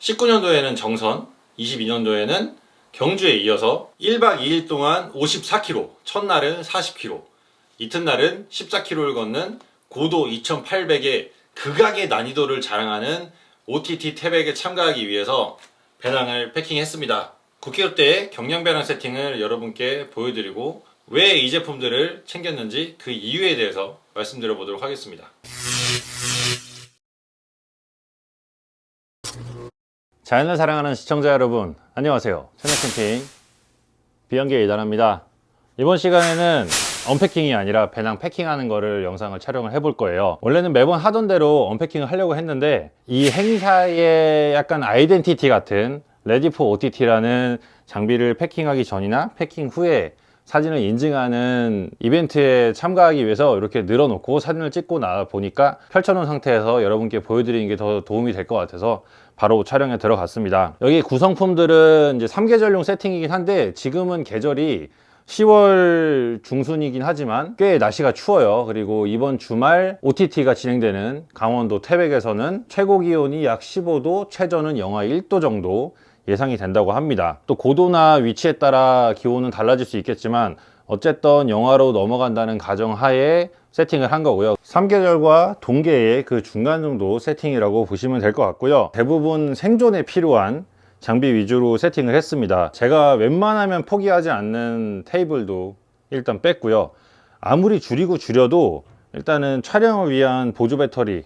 19년도에는 정선, 22년도에는 경주에 이어서 1박 2일 동안 54km, 첫날은 40km, 이튿날은 14km를 걷는 고도 2800의 극악의 난이도를 자랑하는 OTT 태백에 참가하기 위해서 배낭을 패킹했습니다. 9km대의 경량 배낭 세팅을 여러분께 보여드리고 왜 이 제품들을 챙겼는지 그 이유에 대해서 말씀드려 보도록 하겠습니다. 자연을 사랑하는 시청자 여러분, 안녕하세요. 채널 캠핑 비영기의 이단합니다. 이번 시간에는 언패킹이 아니라 배낭 패킹하는 거를 영상을 촬영을 해볼 거예요. 원래는 매번 하던 대로 언패킹을 하려고 했는데 이 행사의 약간 아이덴티티 같은 레디포 OTT라는 장비를 패킹하기 전이나 패킹 후에 사진을 인증하는 이벤트에 참가하기 위해서 이렇게 늘어놓고 사진을 찍고 나 보니까 펼쳐놓은 상태에서 여러분께 보여드리는 게 더 도움이 될 것 같아서 바로 촬영에 들어갔습니다. 여기 구성품들은 이제 3계절용 세팅이긴 한데 지금은 계절이 10월 중순이긴 하지만 꽤 날씨가 추워요. 그리고 이번 주말 OTT가 진행되는 강원도 태백에서는 최고 기온이 약 15도, 최저는 영하 1도 정도 예상이 된다고 합니다. 또 고도나 위치에 따라 기온은 달라질 수 있겠지만 어쨌든 영하로 넘어간다는 가정하에 세팅을 한 거고요. 3계절과 동계의 그 중간 정도 세팅이라고 보시면 될 것 같고요. 대부분 생존에 필요한 장비 위주로 세팅을 했습니다. 제가 웬만하면 포기하지 않는 테이블도 일단 뺐고요. 아무리 줄여도 일단은 촬영을 위한 보조 배터리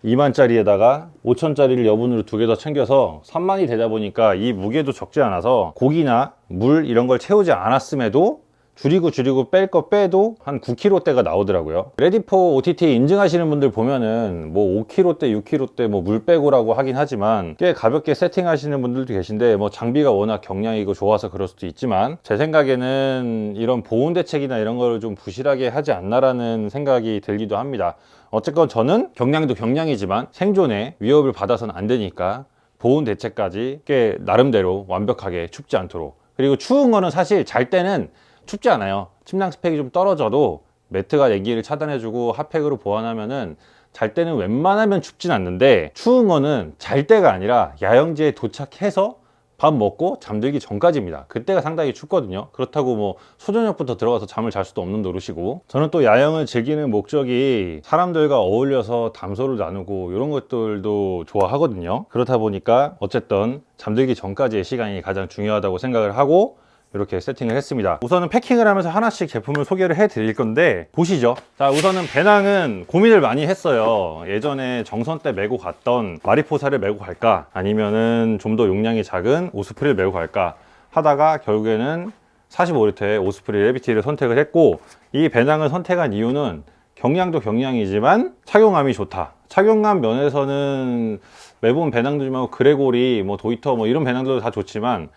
2만짜리에다가 5천짜리를 여분으로 2개 더 챙겨서 3만이 되다 보니까 이 무게도 적지 않아서 고기나 물 이런 걸 채우지 않았음에도 줄이고 뺄 거 빼도 한 9kg대가 나오더라고요. 레디포 OTT 인증하시는 분들 보면은 뭐 5kg대, 6kg대 뭐 물 빼고라고 하긴 하지만 꽤 가볍게 세팅하시는 분들도 계신데 뭐 장비가 워낙 경량이고 좋아서 그럴 수도 있지만 제 생각에는 이런 보온 대책이나 이런 걸 좀 부실하게 하지 않나라는 생각이 들기도 합니다. 어쨌건 저는 경량도 경량이지만 생존에 위협을 받아서는 안 되니까 보온 대책까지 꽤 나름대로 완벽하게 춥지 않도록, 그리고 추운 거는 사실 잘 때는 춥지 않아요. 침낭 스펙이 좀 떨어져도 매트가 냉기를 차단해주고 핫팩으로 보완하면은 잘 때는 웬만하면 춥진 않는데 추운 거는 잘 때가 아니라 야영지에 도착해서 밥 먹고 잠들기 전까지입니다. 그때가 상당히 춥거든요. 그렇다고 뭐 소저녁부터 들어가서 잠을 잘 수도 없는 노릇이고, 저는 또 야영을 즐기는 목적이 사람들과 어울려서 담소를 나누고 이런 것들도 좋아하거든요. 그렇다 보니까 어쨌든 잠들기 전까지의 시간이 가장 중요하다고 생각을 하고 이렇게 세팅을 했습니다. 우선은 패킹을 하면서 하나씩 제품을 소개를 해 드릴 건데 보시죠. 자, 우선은 배낭은 고민을 많이 했어요. 예전에 정선 때 메고 갔던 마리포사를 메고 갈까, 아니면은 좀 더 용량이 작은 오스프리를 메고 갈까 하다가 결국에는 45리터의 오스프리 레비티를 선택을 했고, 이 배낭을 선택한 이유는 경량도 경량이지만 착용감이 좋다. 착용감 면에서는 매번 배낭들 말고 그레고리, 뭐 도이터 뭐 이런 배낭들도 다 좋지만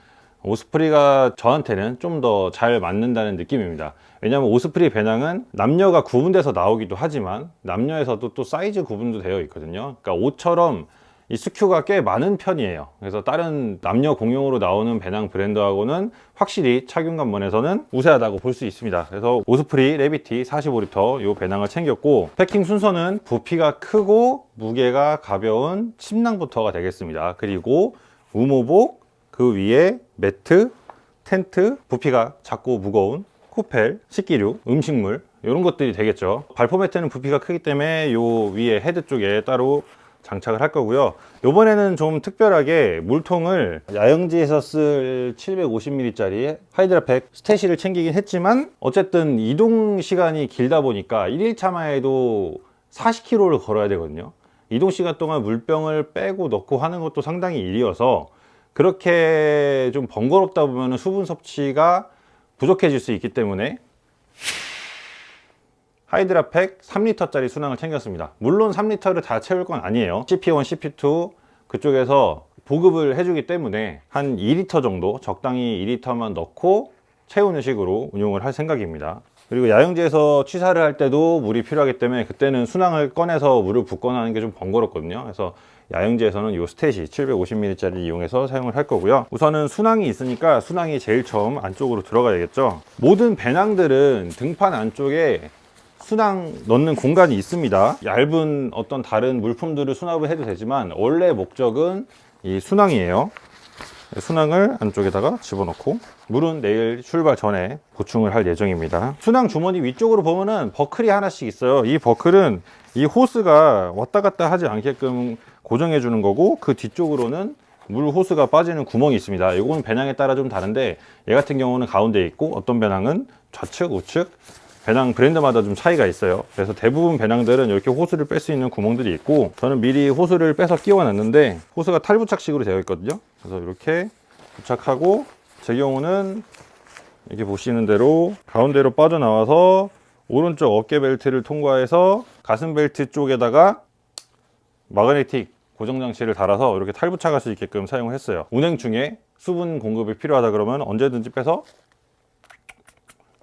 오스프리가 저한테는 좀 더 잘 맞는다는 느낌입니다. 왜냐하면 오스프리 배낭은 남녀가 구분돼서 나오기도 하지만 남녀에서도 또 사이즈 구분도 되어 있거든요. 그러니까 옷처럼 이 스큐가 꽤 많은 편이에요. 그래서 다른 남녀 공용으로 나오는 배낭 브랜드하고는 확실히 착용감 면에서는 우세하다고 볼 수 있습니다. 그래서 오스프리 레비티 45리터 이 배낭을 챙겼고, 패킹 순서는 부피가 크고 무게가 가벼운 침낭부터가 되겠습니다. 그리고 우모복, 그 위에 매트, 텐트, 부피가 작고 무거운 코펠, 식기류, 음식물 이런 것들이 되겠죠. 발포 매트는 부피가 크기 때문에 요 위에 헤드 쪽에 따로 장착을 할 거고요. 이번에는 좀 특별하게 물통을 야영지에서 쓸 750ml짜리 하이드라팩 스테시를 챙기긴 했지만 어쨌든 이동 시간이 길다 보니까 1일차만 해도 40km를 걸어야 되거든요. 이동 시간 동안 물병을 빼고 넣고 하는 것도 상당히 일이어서 그렇게 좀 번거롭다 보면 수분 섭취가 부족해질 수 있기 때문에 하이드라팩 3리터짜리 수낭을 챙겼습니다. 물론 3리터를 다 채울 건 아니에요. CP1, CP2 그쪽에서 보급을 해주기 때문에 한 2리터 정도, 적당히 2리터만 넣고 채우는 식으로 운용을 할 생각입니다. 그리고 야영지에서 취사를 할 때도 물이 필요하기 때문에 그때는 수낭을 꺼내서 물을 붓거나 하는 게 좀 번거롭거든요. 그래서 야영지에서는 이 스탯이 750ml짜리 이용해서 사용을 할 거고요. 우선은 수낭이 있으니까 수낭이 제일 처음 안쪽으로 들어가야겠죠. 모든 배낭들은 등판 안쪽에 수낭 넣는 공간이 있습니다. 얇은 어떤 다른 물품들을 수납을 해도 되지만 원래 목적은 이 순항이에요. 순항을 안쪽에다가 집어넣고 물은 내일 출발 전에 보충을 할 예정입니다. 순항 주머니 위쪽으로 보면은 버클이 하나씩 있어요. 이 버클은 이 호스가 왔다 갔다 하지 않게끔 고정해 주는 거고, 그 뒤쪽으로는 물 호스가 빠지는 구멍이 있습니다. 이거는 배낭에 따라 좀 다른데, 얘 같은 경우는 가운데에 있고 어떤 배낭은 좌측, 우측, 배낭 브랜드마다 좀 차이가 있어요. 그래서 대부분 배낭들은 이렇게 호스를 뺄 수 있는 구멍들이 있고, 저는 미리 호스를 빼서 끼워 놨는데 호스가 탈부착식으로 되어 있거든요. 그래서 이렇게 부착하고, 제 경우는 이렇게 보시는 대로 가운데로 빠져나와서 오른쪽 어깨 벨트를 통과해서 가슴 벨트 쪽에다가 마그네틱 고정 장치를 달아서 이렇게 탈부착할 수 있게끔 사용을 했어요. 운행 중에 수분 공급이 필요하다 그러면 언제든지 빼서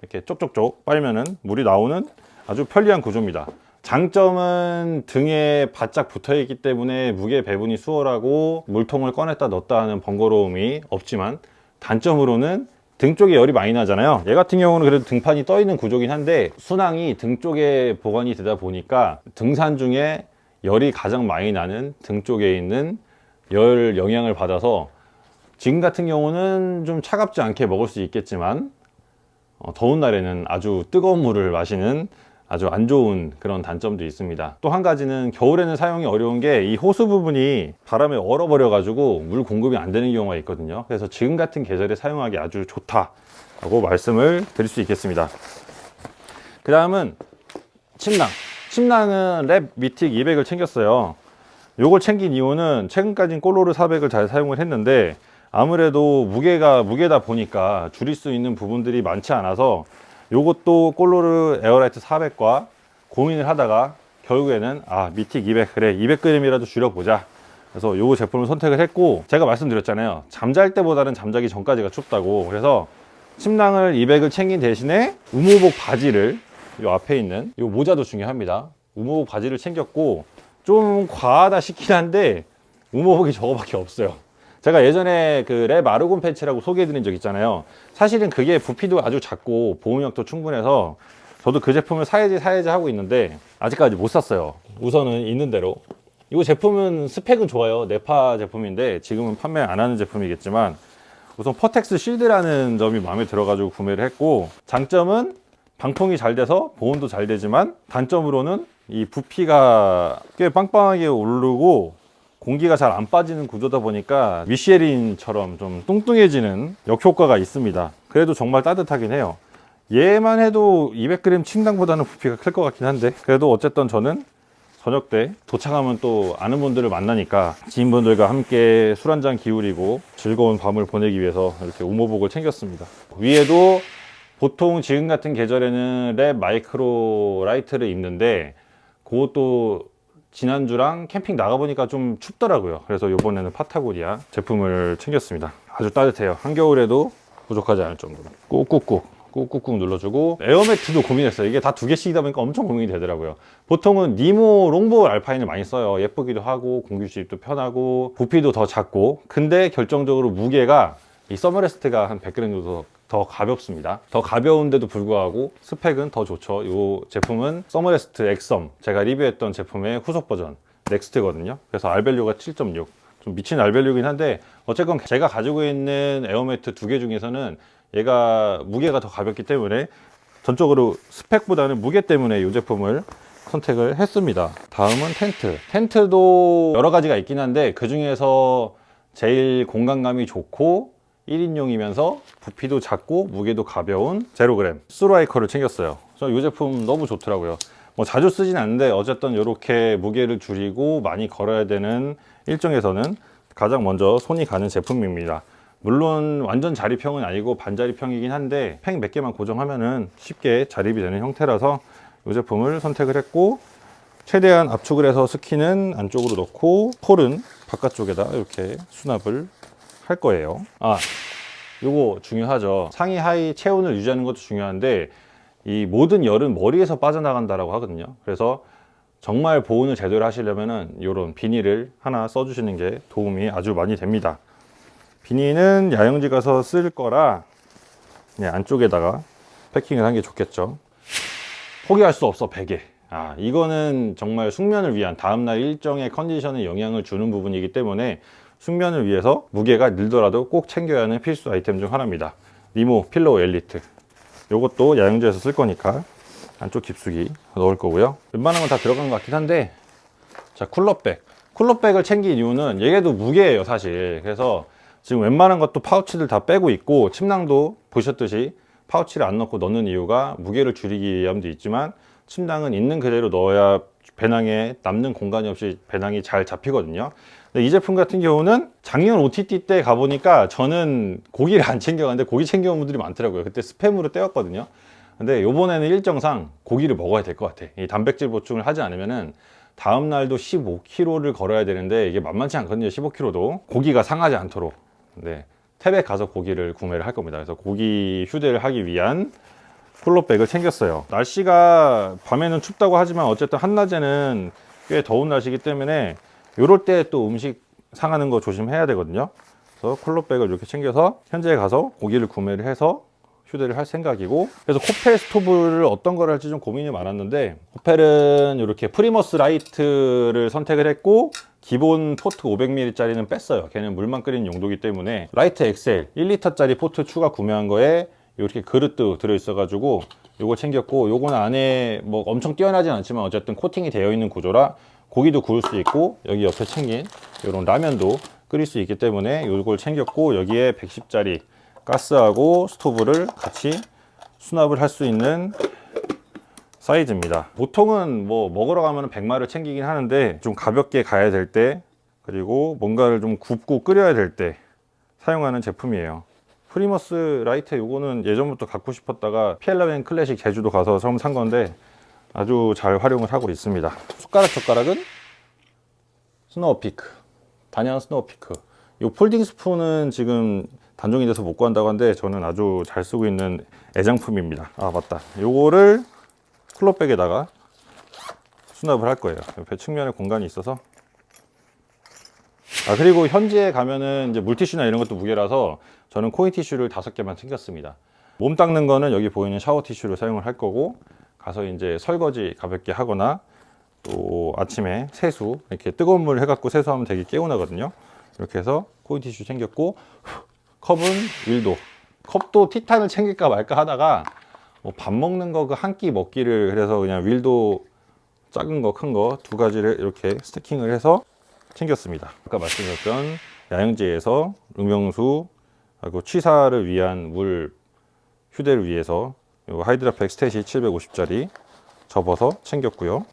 이렇게 쪽쪽쪽 빨면은 물이 나오는 아주 편리한 구조입니다. 장점은 등에 바짝 붙어 있기 때문에 무게 배분이 수월하고 물통을 꺼냈다 넣었다 하는 번거로움이 없지만, 단점으로는 등 쪽에 열이 많이 나잖아요. 얘 같은 경우는 그래도 등판이 떠 있는 구조긴 한데, 순항이 등 쪽에 보관이 되다 보니까 등산 중에 열이 가장 많이 나는 등 쪽에 있는 열 영향을 받아서 지금 같은 경우는 좀 차갑지 않게 먹을 수 있겠지만, 더운 날에는 아주 뜨거운 물을 마시는 아주 안 좋은 그런 단점도 있습니다. 또 한 가지는 겨울에는 사용이 어려운 게, 이 호스 부분이 바람에 얼어버려 가지고 물 공급이 안 되는 경우가 있거든요. 그래서 지금 같은 계절에 사용하기 아주 좋다라고 말씀을 드릴 수 있겠습니다. 그 다음은 침낭은 랩 미틱 200을 챙겼어요. 요걸 챙긴 이유는 최근까지는 꼴로르 400을 잘 사용을 했는데, 아무래도 무게다 보니까 줄일 수 있는 부분들이 많지 않아서 요것도 꼴로르 에어라이트 400과 고민을 하다가 결국에는 미틱 200, 그래 200g이라도 줄여보자. 그래서 요 제품을 선택을 했고, 제가 말씀드렸잖아요, 잠잘 때보다는 잠자기 전까지가 춥다고. 그래서 침낭을 200을 챙긴 대신에 우무복 바지를, 요 앞에 있는 요 모자도 중요합니다. 우무복 바지를 챙겼고, 좀 과하다 싶긴 한데 우무복이 저거밖에 없어요. 제가 예전에 그 랩 아르곤 팬츠라고 소개해드린 적 있잖아요. 사실은 그게 부피도 아주 작고 보온력도 충분해서 저도 그 제품을 사야지 하고 있는데 아직까지 못 샀어요. 우선은 있는 대로. 이 제품은 스펙은 좋아요. 네파 제품인데 지금은 판매 안 하는 제품이겠지만, 우선 퍼텍스 실드라는 점이 마음에 들어가지고 구매를 했고, 장점은 방풍이 잘 돼서 보온도 잘 되지만, 단점으로는 이 부피가 꽤 빵빵하게 오르고 공기가 잘 안 빠지는 구조다 보니까 미쉐린처럼 좀 뚱뚱해지는 역효과가 있습니다. 그래도 정말 따뜻하긴 해요. 얘만 해도 200g 침낭보다는 부피가 클 것 같긴 한데, 그래도 어쨌든 저는 저녁 때 도착하면 또 아는 분들을 만나니까 지인분들과 함께 술 한잔 기울이고 즐거운 밤을 보내기 위해서 이렇게 우모복을 챙겼습니다. 위에도 보통 지금 같은 계절에는 랩 마이크로 라이트를 입는데, 그것도 지난주랑 캠핑 나가보니까 좀 춥더라고요. 그래서 이번에는 파타고니아 제품을 챙겼습니다. 아주 따뜻해요. 한겨울에도 부족하지 않을 정도로. 꾹꾹꾹 눌러주고, 에어매트도 고민했어요. 이게 다 2개씩이다 보니까 엄청 고민이 되더라고요. 보통은 니모 롱볼 알파인을 많이 써요. 예쁘기도 하고 공기 주입도 편하고 부피도 더 작고. 근데 결정적으로 무게가 이 서머레스트가 한 100g 정도 더 가볍습니다. 더 가벼운데도 불구하고 스펙은 더 좋죠. 이 제품은 서머레스트 엑섬, 제가 리뷰했던 제품의 후속 버전 넥스트거든요. 그래서 알밸류가 7.6, 좀 미친 알밸류긴 한데, 어쨌건 제가 가지고 있는 에어매트 2개 중에서는 얘가 무게가 더 가볍기 때문에 전적으로 스펙보다는 무게 때문에 이 제품을 선택을 했습니다. 다음은 텐트도 여러 가지가 있긴 한데, 그 중에서 제일 공간감이 좋고 1인용이면서 부피도 작고 무게도 가벼운 제로그램 스트라이커를 챙겼어요. 저는 이 제품 너무 좋더라고요. 뭐 자주 쓰진 않는데 어쨌든 이렇게 무게를 줄이고 많이 걸어야 되는 일정에서는 가장 먼저 손이 가는 제품입니다. 물론 완전 자립형은 아니고 반자립형이긴 한데, 팽 몇 개만 고정하면은 쉽게 자립이 되는 형태라서 이 제품을 선택을 했고, 최대한 압축을 해서 스키는 안쪽으로 넣고 폴은 바깥쪽에다 이렇게 수납을 할 거예요. 요거 중요하죠. 상의 하의 체온을 유지하는 것도 중요한데, 이 모든 열은 머리에서 빠져나간다라고 하거든요. 그래서 정말 보온을 제대로 하시려면은 이런 비닐을 하나 써주시는 게 도움이 아주 많이 됩니다. 비닐은 야영지 가서 쓸 거라 그냥 안쪽에다가 패킹을 한 게 좋겠죠. 포기할 수 없어, 베개. 이거는 정말 숙면을 위한 다음날 일정의 컨디션에 영향을 주는 부분이기 때문에 숙면을 위해서 무게가 늘더라도 꼭 챙겨야 하는 필수 아이템 중 하나입니다. 니모 필로우 엘리트. 요것도 야영지에서 쓸 거니까 안쪽 깊숙이 넣을 거고요. 웬만한 건 다 들어간 것 같긴 한데, 자, 쿨러백. 쿨러백을 챙긴 이유는 얘도 무게예요, 사실. 그래서 지금 웬만한 것도 파우치들 다 빼고 있고, 침낭도 보셨듯이 파우치를 안 넣고 넣는 이유가 무게를 줄이기 위함도 있지만, 침낭은 있는 그대로 넣어야 배낭에 남는 공간이 없이 배낭이 잘 잡히거든요. 근데 이 제품 같은 경우는 작년 OTT 때 가보니까 저는 고기를 안 챙겨갔는데 고기 챙겨온 분들이 많더라고요. 그때 스팸으로 때웠거든요. 근데 요번에는 일정상 고기를 먹어야 될 것 같아. 이 단백질 보충을 하지 않으면은 다음 날도 15kg를 걸어야 되는데 이게 만만치 않거든요. 15kg도 고기가 상하지 않도록. 네, 태백 가서 고기를 구매를 할 겁니다. 그래서 고기 휴대를 하기 위한 쿨러백을 챙겼어요. 날씨가 밤에는 춥다고 하지만 어쨌든 한낮에는 꽤 더운 날씨이기 때문에 요럴 때 또 음식 상하는 거 조심해야 되거든요. 그래서 쿨러백을 이렇게 챙겨서 현지에 가서 고기를 구매를 해서 휴대를 할 생각이고, 그래서 코펠 스토브를 어떤 걸 할지 좀 고민이 많았는데, 코펠은 이렇게 프리머스 라이트를 선택을 했고 기본 포트 500ml 짜리는 뺐어요. 걔는 물만 끓이는 용도이기 때문에. 라이트 엑셀 1리터짜리 포트 추가 구매한 거에 이렇게 그릇도 들어있어 가지고 요거 챙겼고, 요거는 안에 뭐 엄청 뛰어나진 않지만 어쨌든 코팅이 되어 있는 구조라 고기도 구울 수 있고, 여기 옆에 챙긴 요런 라면도 끓일 수 있기 때문에 요걸 챙겼고, 여기에 110짜리 가스하고 스토브를 같이 수납을 할 수 있는 사이즈입니다. 보통은 뭐 먹으러 가면 100마를 챙기긴 하는데 좀 가볍게 가야 될 때, 그리고 뭔가를 좀 굽고 끓여야 될 때 사용하는 제품이에요. 프리머스 라이트 요거는 예전부터 갖고 싶었다가 피엘라벤 클래식 제주도 가서 처음 산 건데 아주 잘 활용을 하고 있습니다. 젓가락은 스노우피크, 단연 스노우피크. 요 폴딩 스푼은 지금 단종이 돼서 못 구한다고 하는데 저는 아주 잘 쓰고 있는 애장품입니다. 아, 맞다. 요거를 쿨러백에다가 수납을 할 거예요. 옆에 측면에 공간이 있어서. 아, 그리고 현지에 가면은 이제 물티슈나 이런 것도 무게라서 저는 코인 티슈를 5개만 챙겼습니다. 몸 닦는 거는 여기 보이는 샤워 티슈를 사용을 할 거고, 가서 이제 설거지 가볍게 하거나 또 아침에 세수, 이렇게 뜨거운 물 해갖고 세수하면 되게 개운하거든요. 이렇게 해서 코인 티슈 챙겼고, 컵은 윌도. 컵도 티탄을 챙길까 말까 하다가 뭐 밥 먹는 거 그 한 끼 먹기를, 그래서 그냥 윌도 작은 거 큰 거 두 가지를 이렇게 스태킹을 해서 챙겼습니다. 아까 말씀드렸던 야영지에서 음영수 하고 취사를 위한 물 휴대를 위해서 하이드라팩 스탯이 750짜리 접어서 챙겼고요.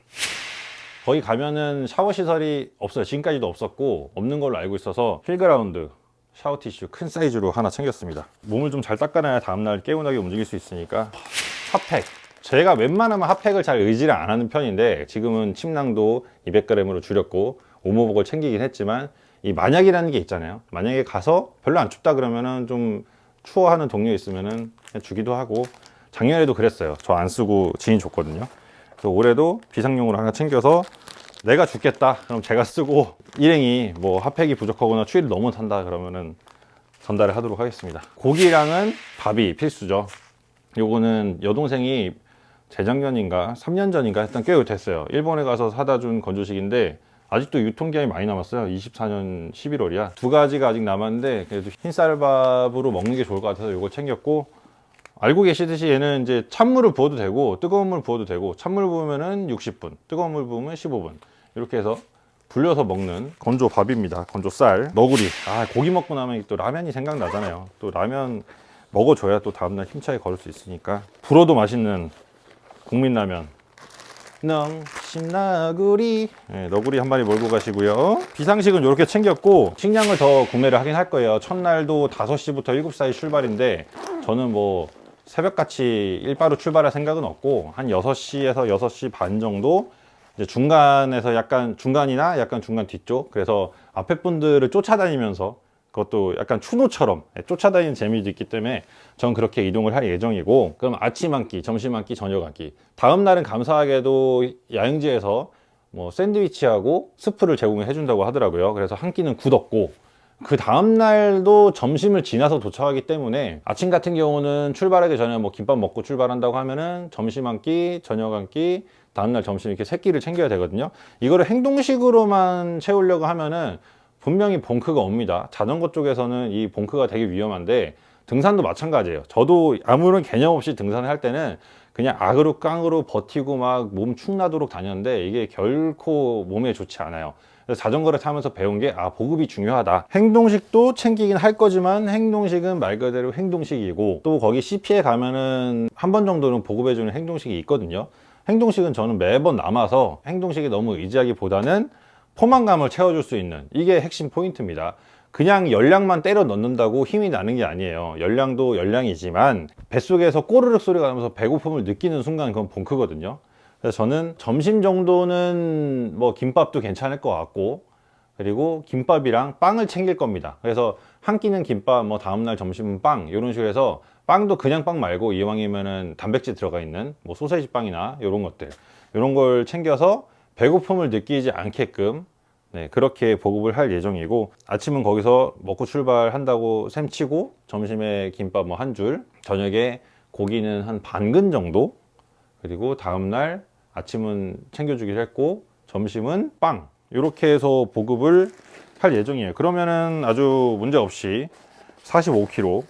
거기 가면은 샤워 시설이 없어요. 지금까지도 없었고 없는 걸로 알고 있어서 필그라운드 샤워 티슈 큰 사이즈로 하나 챙겼습니다. 몸을 좀 잘 닦아놔야 다음날 개운하게 움직일 수 있으니까. 핫팩. 제가 웬만하면 핫팩을 잘 의지를 안 하는 편인데 지금은 침낭도 200g으로 줄였고 오모복을 챙기긴 했지만, 이 만약이라는 게 있잖아요. 만약에 가서 별로 안 춥다 그러면은 좀 추워하는 동료 있으면은 그냥 주기도 하고, 작년에도 그랬어요. 저 안 쓰고 지인 줬거든요. 그래서 올해도 비상용으로 하나 챙겨서 내가 죽겠다 그럼 제가 쓰고, 일행이 뭐 핫팩이 부족하거나 추위를 너무 탄다 그러면은 전달을 하도록 하겠습니다. 고기랑은 밥이 필수죠. 요거는 여동생이 재작년인가 3년 전인가 했던 꽤 됐어요. 일본에 가서 사다 준 건조식인데 아직도 유통기한이 많이 남았어요. 24년 11월이야. 두 가지가 아직 남았는데 그래도 흰쌀밥으로 먹는 게 좋을 것 같아서 요거 챙겼고, 알고 계시듯이 얘는 이제 찬물을 부어도 되고 뜨거운 물 부어도 되고, 찬물 부으면은 60분, 뜨거운 물 부으면 15분, 이렇게 해서 불려서 먹는 건조 밥입니다. 건조 쌀, 너구리. 아, 고기 먹고 나면 또 라면이 생각나잖아요. 또 라면 먹어줘야 또 다음날 힘차게 걸을 수 있으니까. 불어도 맛있는 국민라면 능심너구리. 네, 너구리 한 마리 몰고 가시고요. 비상식은 이렇게 챙겼고, 식량을 더 구매를 하긴 할 거예요. 첫날도 5시부터 7시 사이 출발인데 저는 뭐 새벽같이 일바로 출발할 생각은 없고 한 6시에서 6시 반 정도, 이제 중간에서 약간 중간이나 약간 중간 뒤쪽, 그래서 앞에 분들을 쫓아다니면서, 그것도 약간 추노처럼 쫓아다니는 재미도 있기 때문에 전 그렇게 이동을 할 예정이고, 그럼 아침 한 끼, 점심 한 끼, 저녁 한 끼. 다음 날은 감사하게도 야영지에서 뭐 샌드위치하고 스프를 제공해 준다고 하더라고요. 그래서 한 끼는 굳었고, 그 다음 날도 점심을 지나서 도착하기 때문에 아침 같은 경우는 출발하기 전에 뭐 김밥 먹고 출발한다고 하면은 점심 한 끼, 저녁 한 끼, 다음날 점심 이렇게 세 끼를 챙겨야 되거든요. 이거를 행동식으로만 채우려고 하면은 분명히 봉크가 옵니다. 자전거 쪽에서는 이 봉크가 되게 위험한데 등산도 마찬가지예요. 저도 아무런 개념 없이 등산을 할 때는 그냥 악으로 깡으로 버티고 막 몸 축나도록 다녔는데 이게 결코 몸에 좋지 않아요. 그래서 자전거를 타면서 배운 게 보급이 중요하다. 행동식도 챙기긴 할 거지만 행동식은 말 그대로 행동식이고 또 거기 CP에 가면은 한 번 정도는 보급해주는 행동식이 있거든요. 행동식은 저는 매번 남아서 행동식에 너무 의지하기보다는 포만감을 채워줄 수 있는 이게 핵심 포인트입니다. 그냥 열량만 때려 넣는다고 힘이 나는 게 아니에요. 열량도 열량이지만 뱃속에서 꼬르륵 소리가 나면서 배고픔을 느끼는 순간 그건 봉크거든요. 그래서 저는 점심 정도는 뭐 김밥도 괜찮을 것 같고 그리고 김밥이랑 빵을 챙길 겁니다. 그래서 한 끼는 김밥, 뭐 다음날 점심은 빵 이런 식으로 해서 빵도 그냥 빵 말고 이왕이면은 단백질 들어가 있는 뭐 소세지 빵이나 이런 것들 이런 걸 챙겨서 배고픔을 느끼지 않게끔 그렇게 보급을 할 예정이고 아침은 거기서 먹고 출발한다고 셈치고 점심에 김밥 뭐 한 줄, 저녁에 고기는 한 반근 정도 그리고 다음날 아침은 챙겨주기로 했고 점심은 빵 이렇게 해서 보급을 할 예정이에요. 그러면은 아주 문제 없이 45kg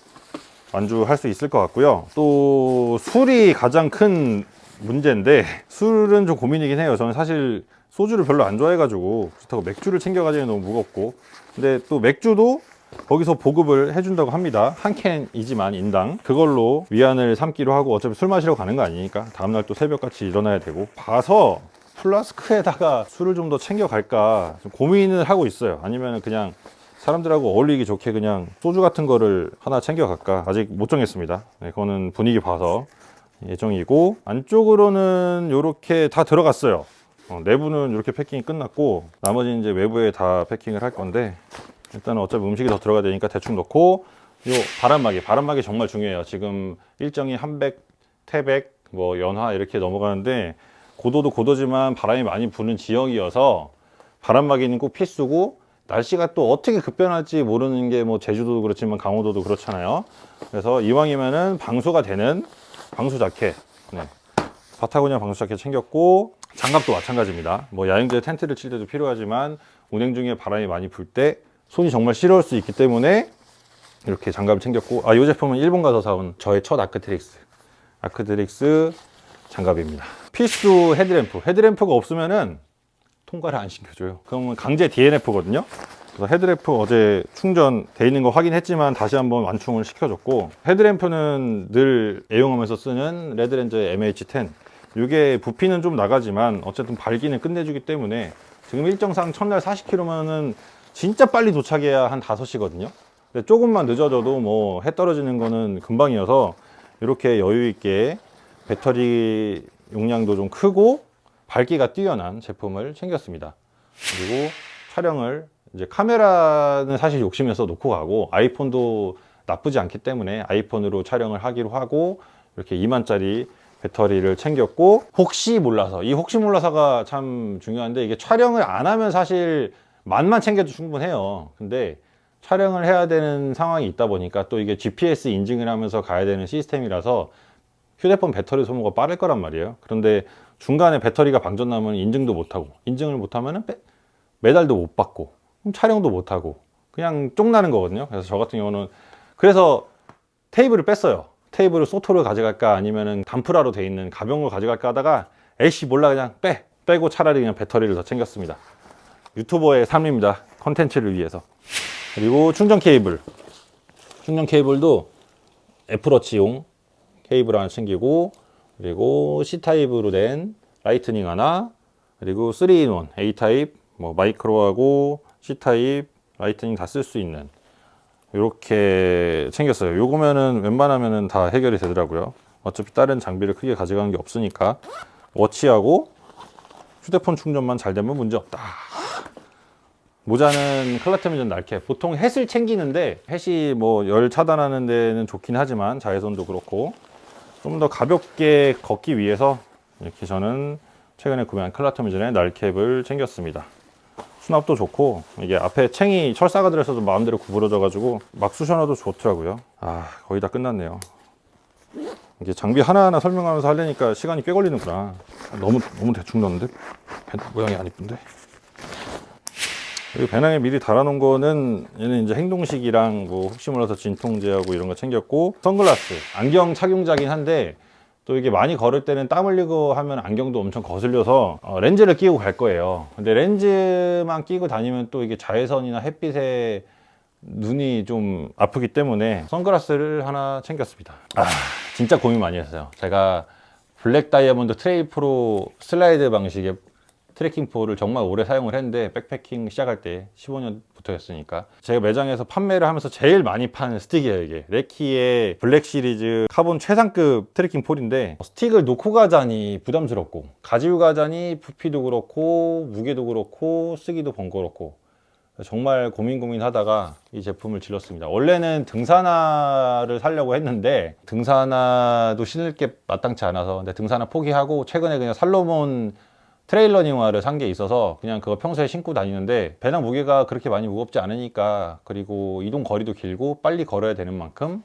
완주할 수 있을 것 같고요. 또 술이 가장 큰 문제인데 술은 좀 고민이긴 해요. 저는 사실 소주를 별로 안 좋아해가지고 그렇다고 맥주를 챙겨가기에는 너무 무겁고 근데 또 맥주도 거기서 보급을 해준다고 합니다. 한 캔이지만 인당 그걸로 위안을 삼기로 하고 어차피 술 마시러 가는 거 아니니까 다음날 또 새벽같이 일어나야 되고 봐서 플라스크에다가 술을 좀 더 챙겨갈까 좀 고민을 하고 있어요. 아니면 그냥 사람들하고 어울리기 좋게 그냥 소주 같은 거를 하나 챙겨갈까 아직 못 정했습니다. 그거는 분위기 봐서 예정이고 안쪽으로는 이렇게 다 들어갔어요. 내부는 이렇게 패킹이 끝났고 나머지는 이제 외부에 다 패킹을 할 건데 일단은 어차피 음식이 더 들어가야 되니까 대충 넣고 요 바람막이 정말 중요해요. 지금 일정이 한백, 태백, 뭐 연화 이렇게 넘어가는데 고도도 고도지만 바람이 많이 부는 지역이어서 바람막이는 꼭 필수고 날씨가 또 어떻게 급변할지 모르는 게 뭐 제주도도 그렇지만 강원도도 그렇잖아요. 그래서 이왕이면은 방수가 되는 방수 자켓 파타고니아 방수 자켓 챙겼고 장갑도 마찬가지입니다. 뭐 야영지에 텐트를 칠 때도 필요하지만 운행 중에 바람이 많이 불 때 손이 정말 시려울 수 있기 때문에 이렇게 장갑을 챙겼고 이 제품은 일본 가서 사온 저의 첫 아크드릭스 장갑입니다. 필수 헤드램프가 없으면은 통과를 안 시켜줘요. 그러면 강제 DNF거든요. 그래서 헤드램프 어제 충전돼 있는 거 확인했지만 다시 한번 완충을 시켜줬고 헤드램프는 늘 애용하면서 쓰는 레드렌저의 MH10 이게 부피는 좀 나가지만 어쨌든 밝기는 끝내주기 때문에 지금 일정상 첫날 40km면은 진짜 빨리 도착해야 한 5시거든요. 근데 조금만 늦어져도 뭐 해 떨어지는 거는 금방이어서 이렇게 여유 있게 배터리 용량도 좀 크고 밝기가 뛰어난 제품을 챙겼습니다. 그리고 촬영을 이제 카메라는 사실 욕심에서 놓고 가고 아이폰도 나쁘지 않기 때문에 아이폰으로 촬영을 하기로 하고 이렇게 2만짜리 배터리를 챙겼고 혹시 몰라서가 참 중요한데 이게 촬영을 안 하면 사실 만만 챙겨도 충분해요. 근데 촬영을 해야 되는 상황이 있다 보니까 또 이게 GPS 인증을 하면서 가야 되는 시스템이라서 휴대폰 배터리 소모가 빠를 거란 말이에요. 그런데 중간에 배터리가 방전나면 인증을 못하면 메달도 못 받고 촬영도 못하고 그냥 쪽나는 거거든요. 그래서 저 같은 경우는 그래서 테이블을 뺐어요. 테이블을 소토를 가져갈까 아니면 단프라로 돼 있는 가병으로 가져갈까 하다가 에이씨 몰라 그냥 빼고 차라리 그냥 배터리를 더 챙겼습니다. 유튜버의 삶입니다. 컨텐츠를 위해서. 그리고 충전 케이블도 애플워치용 케이블 하나 챙기고 그리고 C타입으로 된 라이트닝 하나 그리고 3-in-1 A타입 뭐 마이크로하고 C타입 라이트닝 다 쓸 수 있는 이렇게 챙겼어요. 요거면은 웬만하면은 다 해결이 되더라고요. 어차피 다른 장비를 크게 가져가는 게 없으니까 워치하고 휴대폰 충전만 잘 되면 문제 없다. 모자는 클라테미전 날캡. 보통 햇을 챙기는데 햇이 뭐 열 차단하는 데는 좋긴 하지만 자외선도 그렇고 좀 더 가볍게 걷기 위해서 이렇게 저는 최근에 구매한 클라테미전의 날캡을 챙겼습니다. 수납도 좋고 이게 앞에 챙이 철사가 들어있어서 마음대로 구부러져 가지고 막 쑤셔놔도 좋더라고요. 거의 다 끝났네요. 이게 장비 하나하나 설명하면서 하려니까 시간이 꽤 걸리는구나. 너무 대충 넣었는데 모양이 안 이쁜데. 그리고 배낭에 미리 달아놓은 거는 얘는 이제 행동식이랑 뭐 혹시 몰라서 진통제하고 이런 거 챙겼고, 선글라스, 안경 착용자긴 한데 또 이게 많이 걸을 때는 땀 흘리고 하면 안경도 엄청 거슬려서 렌즈를 끼고 갈 거예요. 근데 렌즈만 끼고 다니면 또 이게 자외선이나 햇빛에 눈이 좀 아프기 때문에 선글라스를 하나 챙겼습니다. 진짜 고민 많이 했어요. 제가 블랙 다이아몬드 트레일 프로 슬라이드 방식의 트레킹 포를 정말 오래 사용을 했는데, 백패킹 시작할 때 15년부터였으니까 제가 매장에서 판매를 하면서 제일 많이 파는 스틱이에요. 이게 레키의 블랙 시리즈 카본 최상급 트레킹 폴인데, 스틱을 놓고 가자니 부담스럽고 가지고 가자니 부피도 그렇고 무게도 그렇고 쓰기도 번거롭고, 정말 고민하다가 이 제품을 질렀습니다. 원래는 등산화를 사려고 했는데 등산화도 신을 게 마땅치 않아서, 근데 등산화 포기하고 최근에 그냥 살로몬 트레일러닝화를 산 게 있어서 그냥 그거 평소에 신고 다니는데, 배낭 무게가 그렇게 많이 무겁지 않으니까, 그리고 이동 거리도 길고 빨리 걸어야 되는 만큼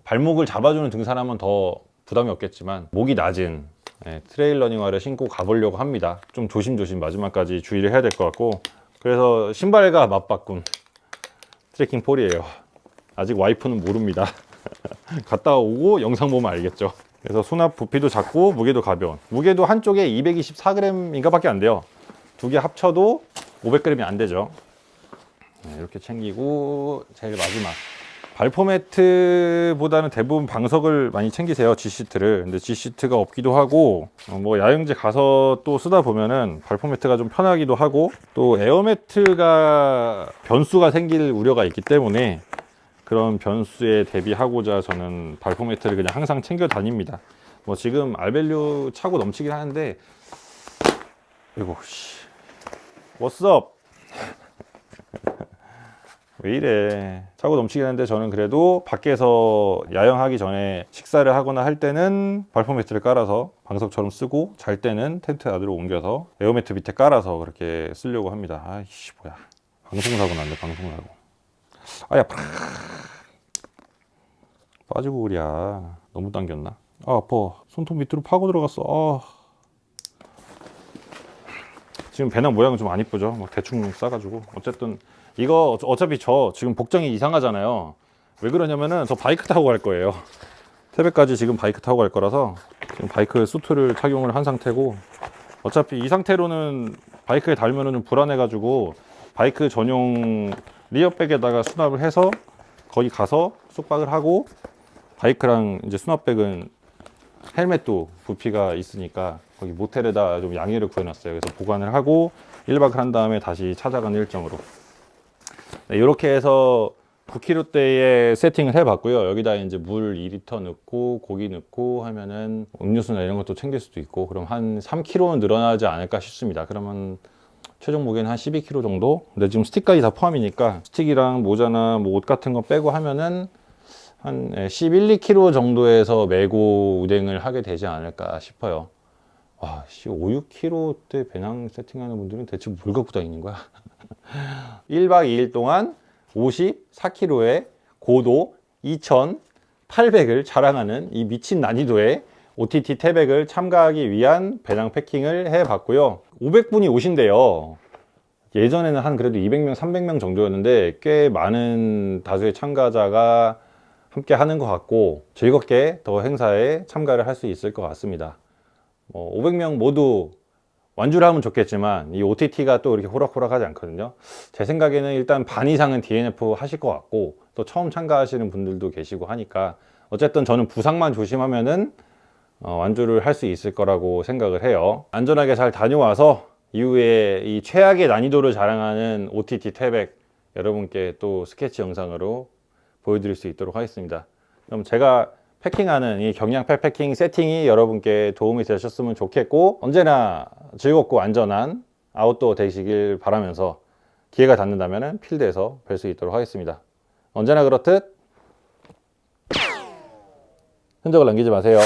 발목을 잡아주는 등산하면 더 부담이 없겠지만 목이 낮은 트레일러닝화를 신고 가보려고 합니다. 좀 조심조심 마지막까지 주의를 해야 될 것 같고, 그래서 신발과 맞바꾼 트레킹 폴이에요. 아직 와이프는 모릅니다. 갔다 오고 영상 보면 알겠죠. 그래서 수납 부피도 작고 무게도 가벼운, 무게도 한쪽에 224g인가 밖에 안 돼요. 두 개 합쳐도 500g이 안 되죠. 이렇게 챙기고, 제일 마지막 발포 매트보다는 대부분 방석을 많이 챙기세요, G시트를. 근데 G시트가 없기도 하고, 뭐 야영지 가서 또 쓰다 보면은 발포 매트가 좀 편하기도 하고, 또 에어 매트가 변수가 생길 우려가 있기 때문에 그런 변수에 대비하고자 저는 발포 매트를 그냥 항상 챙겨 다닙니다. 뭐 지금 알벨류 차고 넘치긴 하는데, 이거 What's 왜 이래. 차고 넘치긴 하는데 저는 그래도 밖에서 야영하기 전에 식사를 하거나 할 때는 발포 매트를 깔아서 방석처럼 쓰고, 잘 때는 텐트 안으로 옮겨서 에어 매트 밑에 깔아서 그렇게 쓰려고 합니다. 아이씨 뭐야, 방송사고 났네. 방송사고. 아야, 빠지고 그랴. 너무 당겼나? 아파. 손톱 밑으로 파고 들어갔어. 지금 배낭 모양은 좀 안 이쁘죠? 막 대충 싸가지고. 어쨌든 이거 어차피 저 지금 복장이 이상하잖아요. 왜 그러냐면은 저 바이크 타고 갈 거예요. 태백까지 지금 바이크 타고 갈 거라서 지금 바이크 수트를 착용을 한 상태고, 어차피 이 상태로는 바이크에 달면은 좀 불안해가지고 바이크 전용 리어백에다가 수납을 해서 거기 가서 숙박을 하고, 바이크랑 이제 수납백은 헬멧도 부피가 있으니까 거기 모텔에다 좀 양해를 구해놨어요. 그래서 보관을 하고 1박을 한 다음에 다시 찾아가는 일정으로. 이렇게 해서 9kg대에 세팅을 해봤고요. 여기다 이제 물 2리터 넣고 고기 넣고 하면은 음료수나 이런 것도 챙길 수도 있고, 그럼 한 3kg는 늘어나지 않을까 싶습니다. 그러면 최종 무게는 한 12kg 정도? 근데 지금 스틱까지 다 포함이니까 스틱이랑 모자나 뭐 옷 같은 거 빼고 하면은 한 11, 2kg 정도에서 메고 운행을 하게 되지 않을까 싶어요. 와, 5, 6kg대 배낭 세팅하는 분들은 대체 뭘 갖고 다니는 거야? 1박 2일 동안 54kg의 고도 2800을 자랑하는 이 미친 난이도의 OTT 태백을 참가하기 위한 배낭 패킹을 해봤고요. 500분이 오신대요. 예전에는 한 그래도 200명, 300명 정도였는데 꽤 많은 다수의 참가자가 함께 하는 것 같고, 즐겁게 더 행사에 참가를 할 수 있을 것 같습니다. 500명 모두 완주를 하면 좋겠지만 이 OTT가 또 이렇게 호락호락하지 않거든요. 제 생각에는 일단 반 이상은 DNF 하실 것 같고, 또 처음 참가하시는 분들도 계시고 하니까, 어쨌든 저는 부상만 조심하면은 완주를 할 수 있을 거라고 생각을 해요. 안전하게 잘 다녀와서 이후에 이 최악의 난이도를 자랑하는 OTT 태백 여러분께 또 스케치 영상으로 보여드릴 수 있도록 하겠습니다. 그럼 제가 패킹하는 이 경량팩 패킹 세팅이 여러분께 도움이 되셨으면 좋겠고, 언제나 즐겁고 안전한 아웃도어 되시길 바라면서 기회가 닿는다면 필드에서 뵐 수 있도록 하겠습니다. 언제나 그렇듯 흔적을 남기지 마세요.